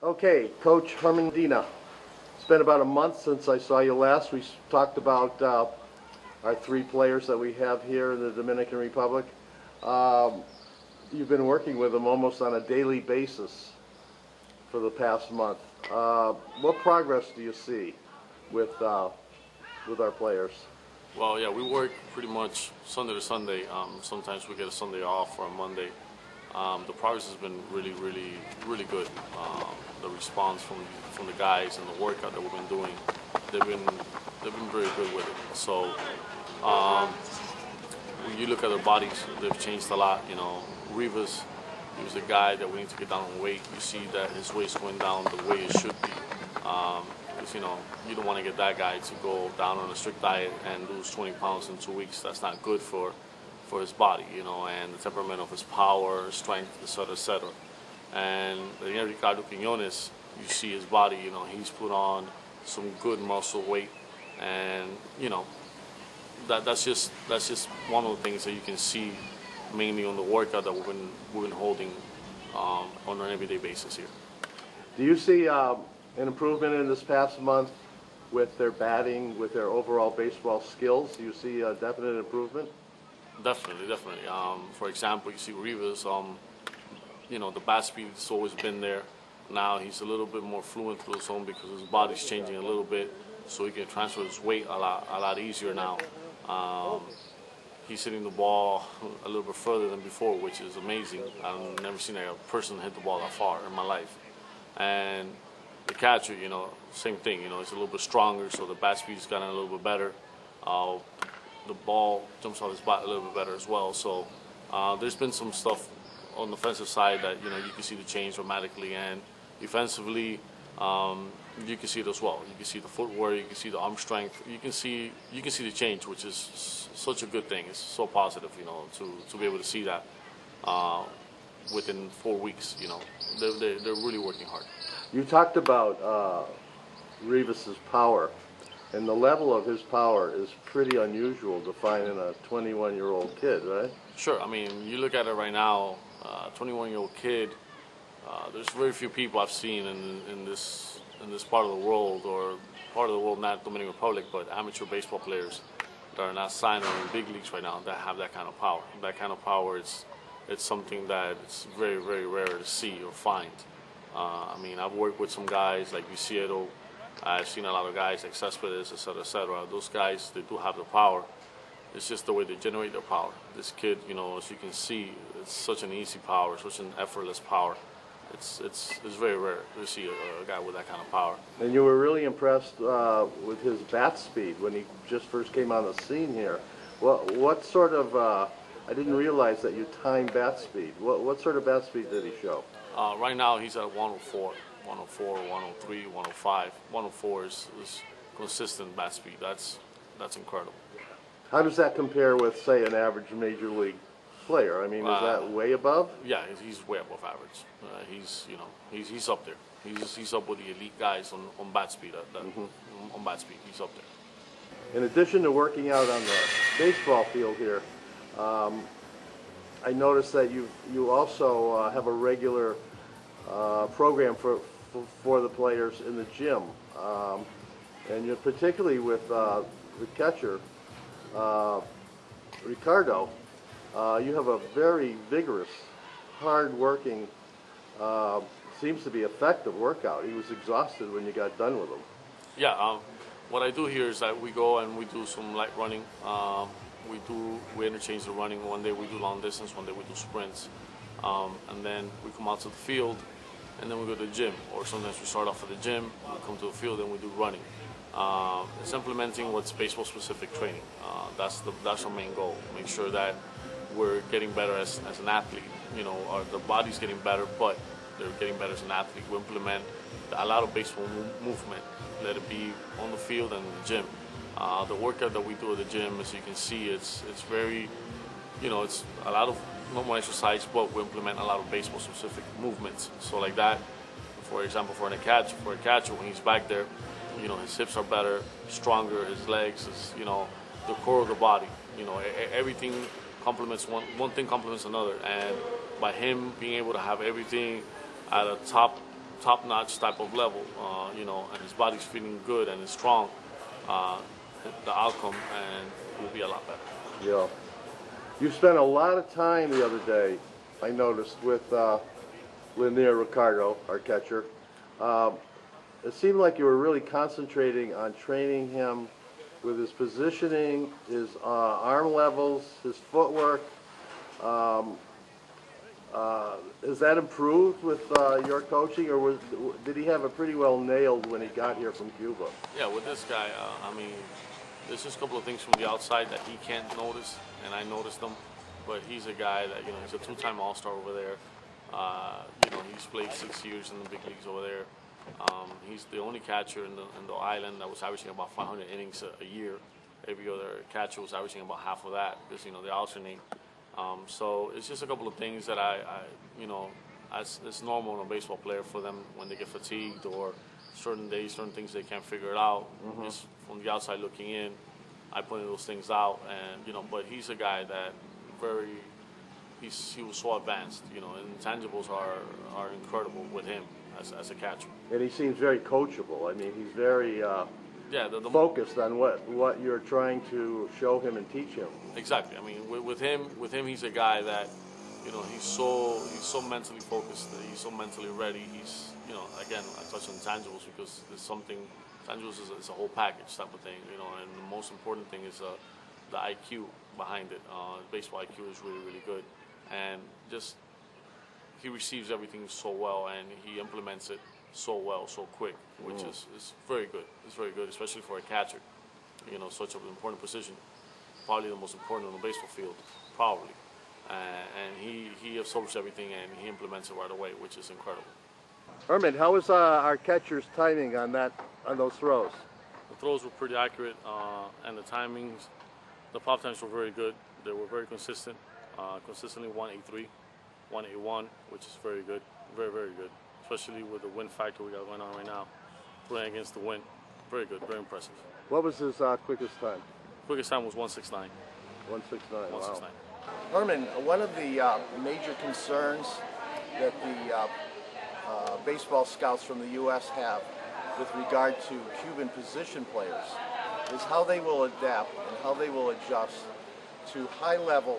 Okay, Coach Hermandina. It's been about a month since I saw you last. We talked about our three players that we have here in the Dominican Republic. You've been working with them almost on a daily basis for the past month. What progress do you see with our players? Well, yeah, we work pretty much Sunday to Sunday. Sometimes we get a Sunday off or a Monday. The progress has been really, really, really good. The response from the guys and the workout that we've been doing, they've been very good with it. So when you look at their bodies, they've changed a lot. You know, Rivas, he was a guy that we need to get down on weight. You see that his weight's going down the way it should be. Because, you know, you don't want to get that guy to go down on a strict diet and lose 20 pounds in 2 weeks. That's not good for his body, you know, and the temperament of his power, strength, et cetera. And Ricardo Quiñones, you see his body, you know, he's put on some good muscle weight, and you know, that's just one of the things that you can see mainly on the workout that we've been holding on an everyday basis here. Do you see an improvement in this past month with their batting, with their overall baseball skills? Do you see a definite improvement? Definitely. For example, you see Rivas, you know, the bat speed has always been there. Now he's a little bit more fluent through the zone because his body's changing a little bit, so he can transfer his weight a lot easier now. He's hitting the ball a little bit further than before, which is amazing. I've never seen a person hit the ball that far in my life. And the catcher, you know, same thing. You know, it's a little bit stronger, so the bat speed's gotten a little bit better. The ball jumps off his bat a little bit better as well. So there's been some stuff on the offensive side that, you know, you can see the change dramatically, and defensively you can see it as well. You can see the footwork, you can see the arm strength, you can see the change, which is such a good thing. It's so positive, you know, to be able to see that within 4 weeks. You know, they're really working hard. You talked about Rivas's power. And the level of his power is pretty unusual to find in a 21-year-old kid, right? Sure. I mean, you look at it right now, 21-year-old kid, there's very few people I've seen in this part of the world, or part of the world, not Dominican Republic, but amateur baseball players that are not signed in big leagues right now that have that kind of power. That kind of power, it's something that it's very, very rare to see or find. I mean, I've worked with some guys like Viciedo. I've seen a lot of guys like Cespedes, et cetera. Those guys, they do have the power. It's just the way they generate their power. This kid, you know, as you can see, it's such an easy power, such an effortless power. It's very rare to see a guy with that kind of power. And you were really impressed with his bat speed when he just first came on the scene here. What sort of, I didn't realize that you timed bat speed. What sort of bat speed did he show? Right now he's at 104. 104, 103, 105. 104 is consistent bat speed. That's incredible. How does that compare with, say, an average major league player? I mean, is that way above? Yeah, he's way above average. He's up there. He's up with the elite guys on bat speed. On bat speed, he's up there. In addition to working out on the baseball field here, I noticed that you also have a regular program for the players in the gym, and you're particularly with the catcher Ricardo. You have a very vigorous, hard-working, seems to be effective workout. He was exhausted when you got done with him. Yeah, what I do here is that we go and we do some light running. We interchange the running. One day we do long distance, one day we do sprints, and then we come out to the field. And then we go to the gym, or sometimes we start off at the gym, we come to the field, and we do running. It's implementing what's baseball-specific training. That's our main goal. Make sure that we're getting better as an athlete. You know, the body's getting better, but they're getting better as an athlete. We implement a lot of baseball movement. Let it be on the field and in the gym. The workout that we do at the gym, as you can see, it's very, you know, it's a lot of normal exercise, but we implement a lot of baseball-specific movements. So like that, for example, for a catcher, when he's back there, you know, his hips are better, stronger, his legs, you know, the core of the body. You know, everything complements one thing complements another, and by him being able to have everything at a top top-notch type of level, you know, and his body's feeling good and is strong, the outcome and will be a lot better. Yeah. You spent a lot of time the other day, I noticed, with Linier Ricardo, our catcher. It seemed like you were really concentrating on training him with his positioning, his arm levels, his footwork. Has that improved with your coaching, or did he have it pretty well nailed when he got here from Cuba? Yeah, with this guy, I mean, there's just a couple of things from the outside that he can't notice, and I noticed them. But he's a guy that, you know, he's a two-time All-Star over there. You know, he's played 6 years in the big leagues over there. He's the only catcher in the island that was averaging about 500 innings a year. Every other catcher was averaging about half of that because, you know, they alternate. So it's just a couple of things that I you know, it's normal in a baseball player for them when they get fatigued or certain days, certain things they can't figure it out. Just from the outside looking in, I point those things out, and you know, but he's a guy that he was so advanced, you know, and intangibles are incredible with him as a catcher. And he seems very coachable. I mean, he's very focused on what you're trying to show him and teach him. Exactly. I mean, with him, he's a guy that, you know, he's so mentally focused. He's so mentally ready. He's, you know, again, I touch on intangibles because there's something. Intangibles is a whole package type of thing, you know, and the most important thing is the IQ behind it. Baseball IQ is really, really good, and just he receives everything so well, and he implements it so well, so quick, which is very good. It's very good, especially for a catcher. You know, such an important position, probably the most important on the baseball field, probably. And he absorbs everything and he implements it right away, which is incredible. Herman, how was our catcher's timing on those throws? The throws were pretty accurate, and the timings, the pop times were very good. They were very consistent, consistently 183, 181, which is very good, very, very good. Especially with the wind factor we got going on right now, playing against the wind. Very good, very impressive. What was his quickest time? Quickest time was 169. 169, 169. wow. Herman, one of the major concerns that the baseball scouts from the U.S. have with regard to Cuban position players is how they will adapt and how they will adjust to high-level,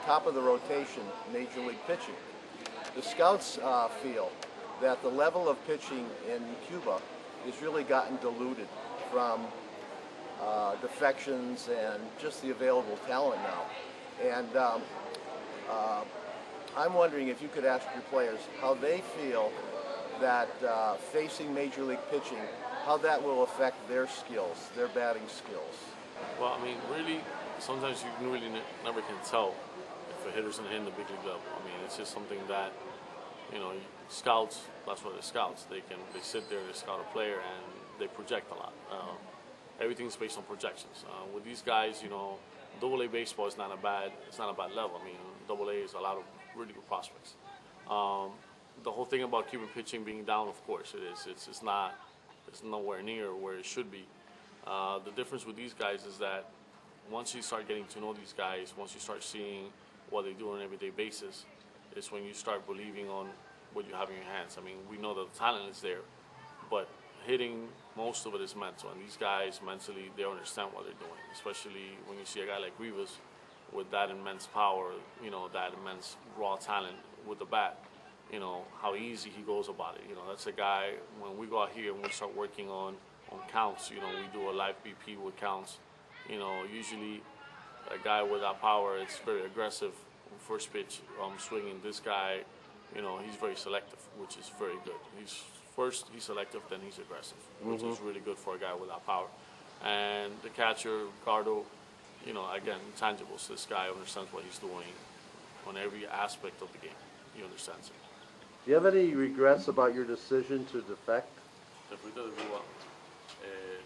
top-of-the-rotation Major League pitching. The scouts feel that the level of pitching in Cuba has really gotten diluted from defections and just the available talent now. And I'm wondering if you could ask your players how they feel that facing Major League pitching, how that will affect their skills, their batting skills. Well, I mean, really, sometimes you really never can tell if a hitter's going to hit in the big league level. I mean, it's just something that, you know, scouts, that's what they're scouts. They sit there, they scout a player, and they project a lot. Everything's based on projections. With these guys, you know, AA baseball is not a bad level. I mean, AA is a lot of really good prospects. The whole thing about Cuban pitching being down, of course, it is. It's nowhere near where it should be. The difference with these guys is that once you start getting to know these guys, once you start seeing what they do on an everyday basis, is when you start believing on what you have in your hands. I mean, we know that the talent is there, but hitting, most of it is mental. And these guys, mentally, they understand what they're doing, especially when you see a guy like Rivas with that immense power, you know, that immense raw talent with the bat, you know, how easy he goes about it. You know, that's a guy, when we go out here and we start working on counts, you know, we do a live BP with counts. You know, usually a guy with that power, it's very aggressive. First pitch, swinging. This guy, you know, he's very selective, which is very good. He's selective, then he's aggressive, which is really good for a guy with that power. And the catcher, Ricardo, you know, again, intangibles. This guy understands what he's doing on every aspect of the game. He understands it. Do you have any regrets about your decision to defect? Te fuiste de Cuba.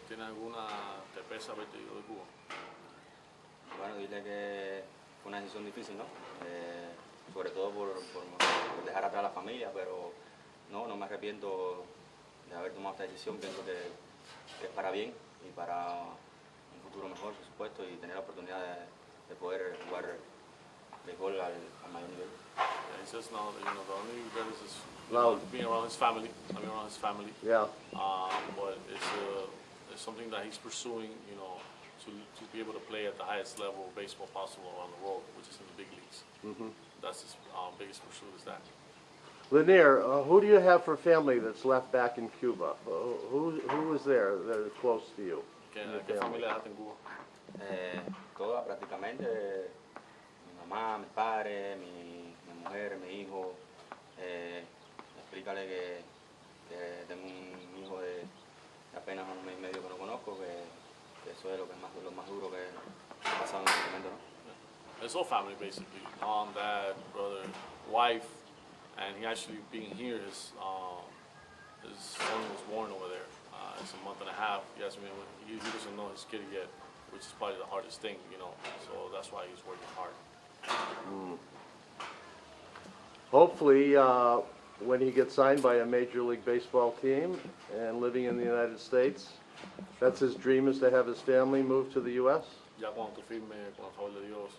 ¿Tienes alguna te pesa haberte ido de Cuba? Bueno, dile que fue una decisión difícil, ¿no? Sobre todo por dejar atrás a la familia, pero no me arrepiento de haber tomado esta decisión. Pienso que es para bien y para un futuro mejor, por supuesto, y tener la oportunidad de poder jugar béisbol al mayor nivel. Yeah, he says no. You know, the only regret is just, Loud. being around his family. I mean, around his family. Yeah. But it's something that he's pursuing. You know, to be able to play at the highest level of baseball possible around the world, which is in the big leagues. That's his biggest pursuit. Is that. Lanier, who do you have for family that's left back in Cuba? Who is there that is close to you? ¿Qué familia dejaste en Cuba? Toda prácticamente, mi mamá, mis padres, mi mujer, mi hijo. Explícale que tengo un hijo de apenas un mes y medio que no conozco, que eso es lo más duro que ha pasado en este momento, ¿no? It's all family basically. Mom, dad, brother, wife, and he actually being here, his son was born over there. It's a month and a half. He asked me, he doesn't know his kid yet, which is probably the hardest thing, you know. So that's why he's working hard. Hopefully, when he gets signed by a Major League Baseball team and living in the United States, that's his dream, is to have his family move to the U.S.? Ya cuando tú firmes, con el favor de Dios,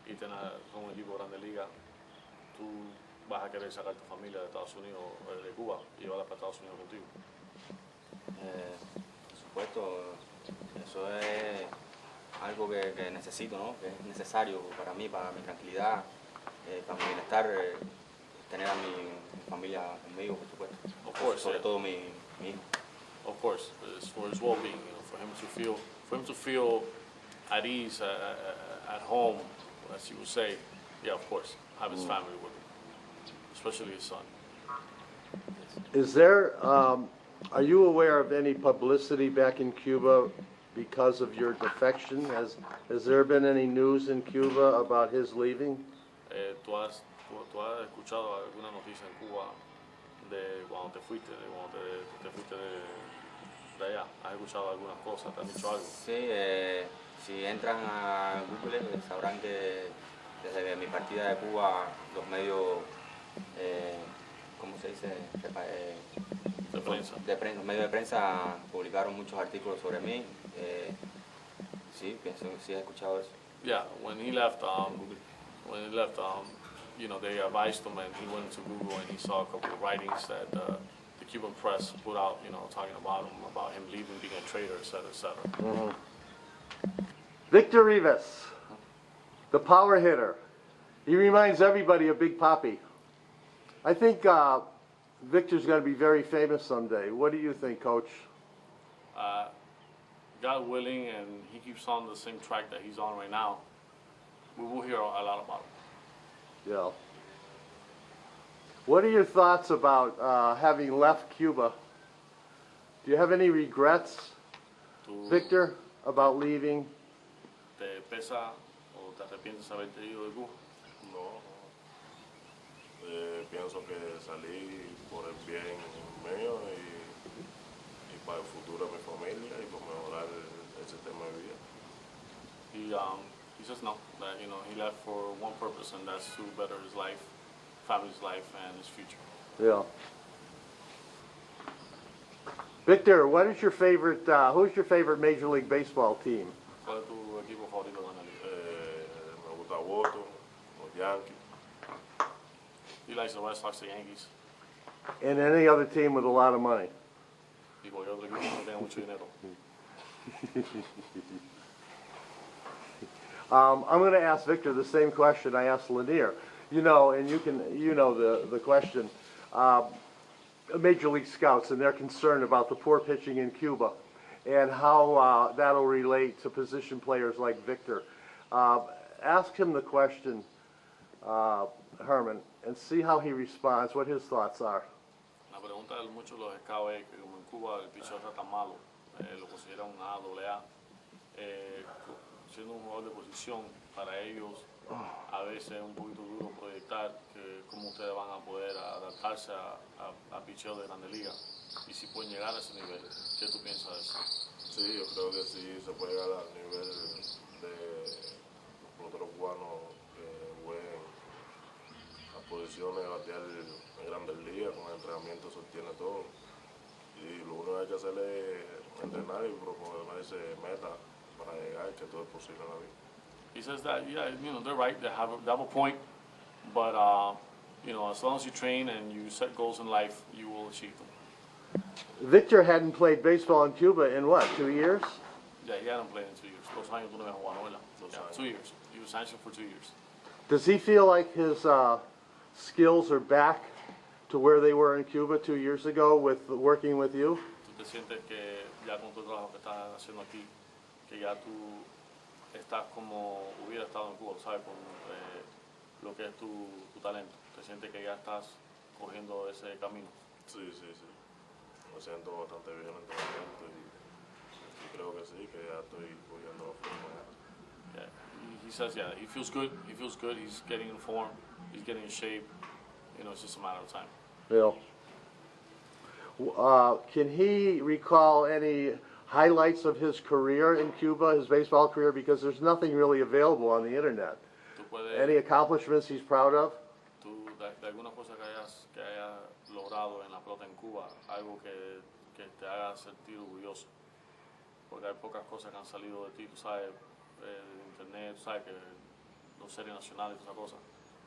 y tengas un equipo grande liga, tú vas a querer sacar tu familia de Estados Unidos, de Cuba, y llevarla para Estados Unidos contigo. Por supuesto, eso es algo que necesito, ¿no? Que es necesario para mí, para mi tranquilidad, para mi bienestar, tener a mi familia conmigo, por supuesto. Of course, sobre todo mi hijo. Of course, it's for his well-being, you know, for him to feel at ease at home, as you would say. Yeah, of course, have his family with him, especially his son. Is there, are you aware of any publicity back in Cuba because of your defection? Has there been any news in Cuba about his leaving? ¿Tú has escuchado alguna noticia en Cuba de cuando te fuiste, de cuando te fuiste de allá? ¿Has escuchado algunas cosas? ¿Te han dicho algo? Sí, si entran a Google sabrán que desde mi partida de Cuba los medios, ¿cómo se dice? De prensa. Los medios de prensa publicaron muchos artículos sobre mí. Sí, pienso que sí he escuchado eso. Yeah, when he left, you know, they advised him, and he went to Google and he saw a couple of writings that the Cuban press put out, you know, talking about him leaving, being a traitor, et cetera, et cetera. Victor Rivas, the power hitter. He reminds everybody of Big Papi. I think Victor's going to be very famous someday. What do you think, Coach? God willing, and he keeps on the same track that he's on right now, we will hear a lot about him. Yeah. What are your thoughts about having left Cuba? Do you have any regrets, Victor, about leaving? ¿Te pesa o te arrepientes de haberte ido de Cuba? No, pienso que salí por el bien mío y para el futuro de mi familia y para mejorar el sistema de vida. He says no, that, you know, he left for one purpose, and that's to better his life, family's life, and his future. Yeah. Victor, what is your favorite? Who's your favorite Major League Baseball team? ¿Cuál es tu equipo favorito de la liga? Me gusta Boston, los Yankees. He likes the Red Sox, the Yankees, And any other team with a lot of money? y cualquier otro equipo que no tenga mucho dinero. I'm going to ask Victor the same question I asked Lanier. You know, and you know the question. Major League scouts, and they're concerned about the poor pitching in Cuba and how that'll relate to position players like Victor. Ask him the question, Herman, and see how he responds, what his thoughts are. La pregunta de muchos de los scouts es que como en Cuba el pitcher está tan malo, lo consideran una AA, siendo un jugador de posición, para ellos a veces es un poquito duro proyectar que cómo ustedes van a poder adaptarse a pitcher de Grande Liga y si pueden llegar a ese nivel. ¿Qué tú piensas de eso? Sí, yo creo que sí se puede llegar al nivel de los otros cubanos que jueguen a posiciones de batear en Grandes Ligas, con el entrenamiento se obtiene todo. Y lo único que hay que hacer es entrenar y proponerse meta para llegar, que todo es posible en la vida. He says that, yeah, you know, they're right, they have a point, But you know, as long as you train and you set goals in life, you will achieve them. Victor hadn't played baseball in Cuba in what, 2 years? Yeah, he hadn't played in 2 years. 2 años tú no habías jugado, ¿verdad? Dos Yeah, años. 2 years. He was sanctioned for 2 years. Does he feel like his skills are back to where they were in Cuba 2 years ago with working with you? ¿Tú te sientes que ya con tu trabajo que estás haciendo aquí, que ya tú estás como hubiera estado en Cuba, ¿sabes? Con lo que es tu talento. ¿Te sientes que ya estás cogiendo ese camino? Sí, sí, sí. Me siento bastante bien en el entrenamiento y creo que sí, que ya estoy cogiendo forma. Yeah. He says, yeah, he feels good. He feels good. He's getting in form. He's getting in shape. You know, it's just a matter of time. Bill. Can he recall any highlights of his career in Cuba, his baseball career? Because there's nothing really available on the internet. Tú puedes, Any accomplishments he's proud of? tú, de alguna cosa que hayas logrado en la pelota en Cuba, algo que te haga sentir orgulloso. Porque hay pocas cosas que han salido de ti, tú sabes, de internet, tú sabes que los series nacionales y esas cosas.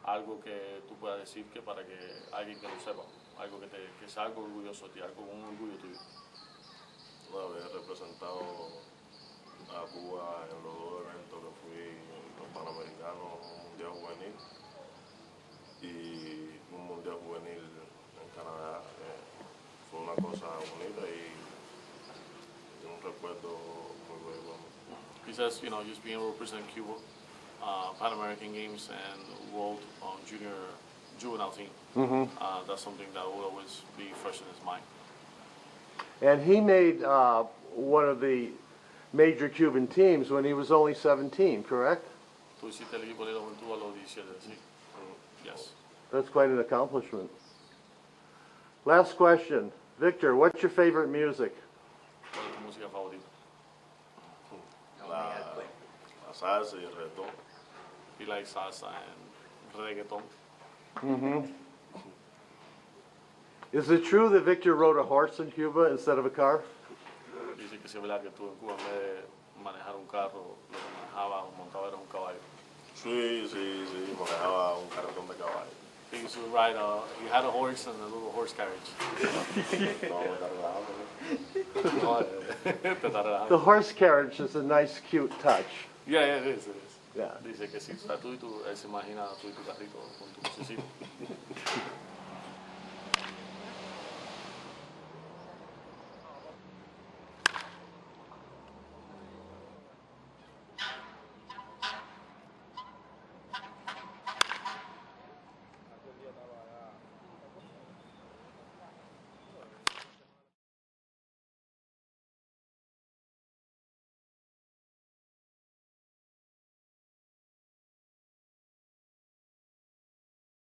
Algo que tú puedas decir que para que alguien que lo sepa, algo que sea algo orgulloso de ti, algo con un orgullo tuyo. Una vez he representado a Cuba en los 2 eventos que fui, los Panamericanos, un Mundial Juvenil y un Mundial Juvenil en Canadá. Fue una cosa bonita y un recuerdo muy bueno. He says, you know, just being able to represent Cuba, Pan American Games and World Juvenile team. That's something that will always be fresh in his mind. And he made one of the major Cuban teams when he was only 17, correct? Tú hiciste el equipo de la juventud a los 17, sí. Yes. That's quite an accomplishment. Last question. Victor, what's your favorite music? ¿Cuál es tu música favorita? La salsa y el reggaetón. He likes salsa and reggaeton. Is it true that Victor rode a horse in Cuba instead of a car? Dice que si es verdad que tú en Cuba en vez de manejar un carro, lo que manejaba o montaba era un caballo. Sí, sí, sí, manejaba un carretón de caballo. He used to ride he had a horse and a little horse carriage. No, me cargaba, pero No, te está relajando. The horse carriage is a nice, cute touch. Yeah, yeah, it is, it is. Yeah. Dice que sí, o sea, tú y tú, él se imagina tú y tu carrito con tu lucecito.